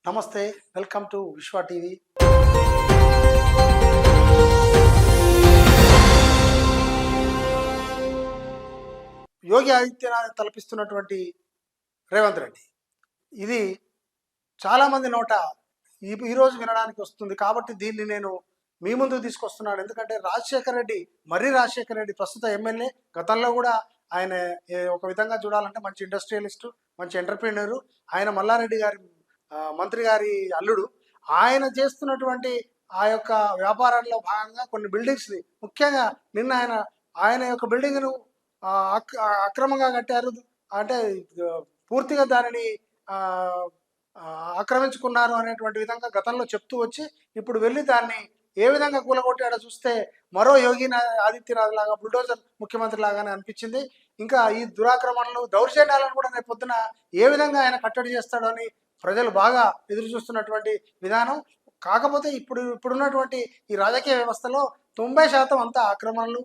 నమస్తే, welcome to విశ్వ TV. Yogi Adityanath తలపిస్తున్నటువంటి Revanth Reddy, ఇది చాలామంది నోట ఈరోజు వినడానికి వస్తుంది. కాబట్టి దీన్ని నేను మీ ముందుకు తీసుకొస్తున్నాను. ఎందుకంటే రాజశేఖర రెడ్డి ప్రస్తుత ఎమ్మెల్యే, గతంలో కూడా ఆయన ఒక విధంగా చూడాలంటే మంచి ఇండస్ట్రియలిస్టు, మంచి ఎంటర్ప్రీనరు. ఆయన మల్లారెడ్డి గారి మంత్రి గారి అల్లుడు. ఆయన చేస్తున్నటువంటి ఆ యొక్క వ్యాపారాల్లో భాగంగా కొన్ని బిల్డింగ్స్ని, ముఖ్యంగా నిన్న ఆయన యొక్క బిల్డింగ్ను అక్రమంగా కట్టారు, అంటే పూర్తిగా దానిని ఆక్రమించుకున్నారు అనేటువంటి విధంగా గతంలో చెప్తూ వచ్చి ఇప్పుడు వెళ్ళి దాన్ని ఏ విధంగా కూలగొట్టాడో చూస్తే మరో యోగి ఆదిత్యనాథ్ లాగా, బుల్డోజర్ ముఖ్యమంత్రి లాగానే అనిపించింది. ఇంకా ఈ దురాక్రమణలు, దౌర్జన్యాలను కూడా రేపు పొద్దున ఏ విధంగా ఆయన కట్టడి చేస్తాడో అని ప్రజలు బాగా ఎదురు చూస్తున్నటువంటి విధానం. కాకపోతే ఇప్పుడున్నటువంటి ఈ రాజకీయ వ్యవస్థలో 90% అంతా ఆక్రమణలు,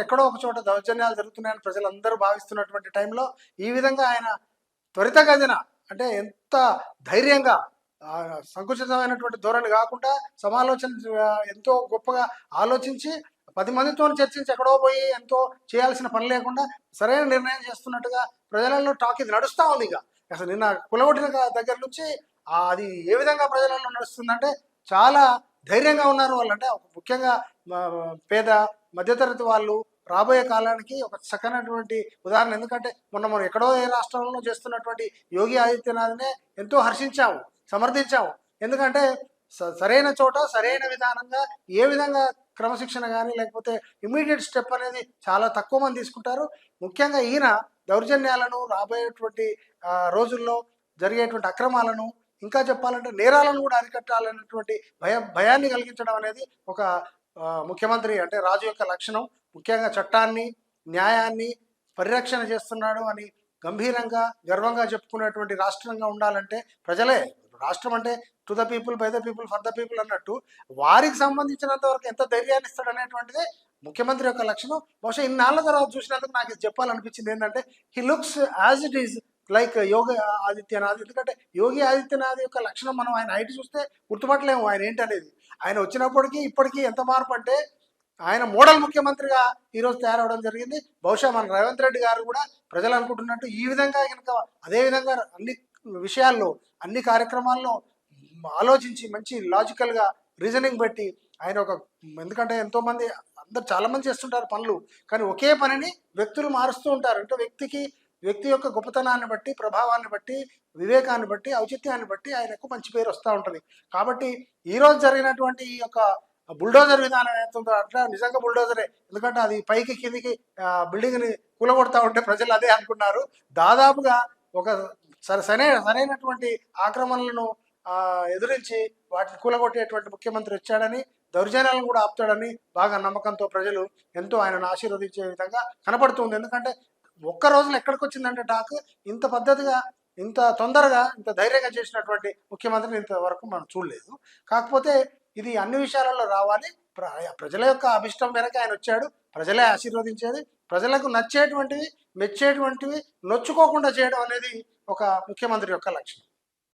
ఎక్కడో ఒక చోట దౌర్జన్యాలు జరుగుతున్నాయని ప్రజలందరూ భావిస్తున్నటువంటి టైంలో ఈ విధంగా ఆయన త్వరితగతిన, అంటే ఎంత ధైర్యంగా, సంకుచితమైనటువంటి ధోరణి కాకుండా సమాలోచన ఎంతో గొప్పగా ఆలోచించి 10 మందితో చర్చించి ఎక్కడో పోయి ఎంతో చేయాల్సిన పని లేకుండా సరైన నిర్ణయం చేస్తున్నట్టుగా ప్రజలలో టాక్ ఇది నడుస్తూ ఉంది. ఇక అసలు నిన్న కులగొట్టిన దగ్గర నుంచి అది ఏ విధంగా ప్రజలలో నడుస్తుందంటే చాలా ధైర్యంగా ఉన్నారు వాళ్ళు. అంటే ముఖ్యంగా పేద మధ్యతరగతి వాళ్ళు రాబోయే కాలానికి ఒక చక్కనటువంటి ఉదాహరణ. ఎందుకంటే మనం ఎక్కడో ఏ రాష్ట్రంలో చేస్తున్నటువంటి యోగి ఆదిత్యనాథ్నే ఎంతో హర్షించాము, సమర్థించాము. ఎందుకంటే సరైన చోట సరైన విధానంగా, ఏ విధంగా క్రమశిక్షణ కానీ లేకపోతే ఇమ్మీడియట్ స్టెప్ అనేది చాలా తక్కువ మంది తీసుకుంటారు. ముఖ్యంగా ఈయన దౌర్జన్యాలను, రాబోయేటువంటి రోజుల్లో జరిగేటువంటి అక్రమాలను, ఇంకా చెప్పాలంటే నేరాలను కూడా అరికట్టాలనేటువంటి భయాన్ని కలిగించడం అనేది ఒక ముఖ్యమంత్రి, అంటే రాజు యొక్క లక్షణం. ముఖ్యంగా చట్టాన్ని, న్యాయాన్ని పరిరక్షణ చేస్తున్నాడు అని గంభీరంగా, గర్వంగా చెప్పుకునేటువంటి రాష్ట్రంగా ఉండాలంటే ప్రజలే. రాష్ట్రం అంటే to the people, by the people, for the people అన్నట్టు వారికి సంబంధించినంత వరకు ఎంత ధైర్యాన్ని ఇస్తాడు అనేటువంటిదే ముఖ్యమంత్రి యొక్క లక్షణం. బహుశా ఇన్నాళ్ళ తర్వాత చూసినందుకు నాకు ఇది చెప్పాలనిపించింది ఏంటంటే, he looks as it is like Yogi Adityanath. ఎందుకంటే యోగి ఆదిత్యనాథ్ యొక్క లక్షణం మనం ఆయన హైట్ చూస్తే గుర్తుపట్టలేము ఆయన ఏంటనేది. ఆయన వచ్చినప్పటికీ ఇప్పటికీ ఎంత మార్పు అంటే, ఆయన మోడల్ ముఖ్యమంత్రిగా ఈరోజు తయారవడం జరిగింది. బహుశా మన రేవంత్ రెడ్డి గారు కూడా ప్రజలు అనుకుంటున్నట్టు ఈ విధంగా కనుక అదేవిధంగా అన్ని విషయాల్లో, అన్ని కార్యక్రమాల్లో ఆలోచించి మంచి లాజికల్గా రీజనింగ్ పెట్టి ఆయన ఎందుకంటే ఎంతోమంది, చాలామంది చేస్తుంటారు పనులు, కానీ ఒకే పనిని వ్యక్తులు మారుస్తూ ఉంటారు. అంటే వ్యక్తి యొక్క గొప్పతనాన్ని బట్టి, ప్రభావాన్ని బట్టి, వివేకాన్ని బట్టి, ఔచిత్యాన్ని బట్టి ఆయనకు మంచి పేరు వస్తూ ఉంటుంది. కాబట్టి ఈరోజు జరిగినటువంటి ఈ యొక్క బుల్డోజర్ విధానం ఏమవుతుందో అట్లా నిజంగా బుల్డోజరే. ఎందుకంటే అది పైకి కిందికి బిల్డింగ్ని కూలగొడతా ఉంటే ప్రజలు అదే అనుకున్నారు. దాదాపుగా ఒక సరైనటువంటి ఆక్రమణలను ఎదురించి వాటిని కూలగొట్టేటువంటి ముఖ్యమంత్రి వచ్చాడని, దౌర్జన్యాలను కూడా ఆపుతాడని బాగా నమ్మకంతో ప్రజలు ఎంతో ఆయనను ఆశీర్వదించే విధంగా కనపడుతుంది. ఎందుకంటే ఒక్క రోజులో ఎక్కడికి వచ్చిందంటే టాక్, ఇంత పద్ధతిగా, ఇంత తొందరగా, ఇంత ధైర్యంగా చేసినటువంటి ముఖ్యమంత్రిని ఇంతవరకు మనం చూడలేదు. కాకపోతే ఇది అన్ని విషయాలలో రావాలి. ప్రజల యొక్క అభిష్టం మేరకు ఆయన వచ్చాడు. ప్రజలే ఆశీర్వదించేది, ప్రజలకు నచ్చేటువంటివి, మెచ్చేటువంటివి నొచ్చుకోకుండా చేయడం అనేది ఒక ముఖ్యమంత్రి యొక్క లక్షణం.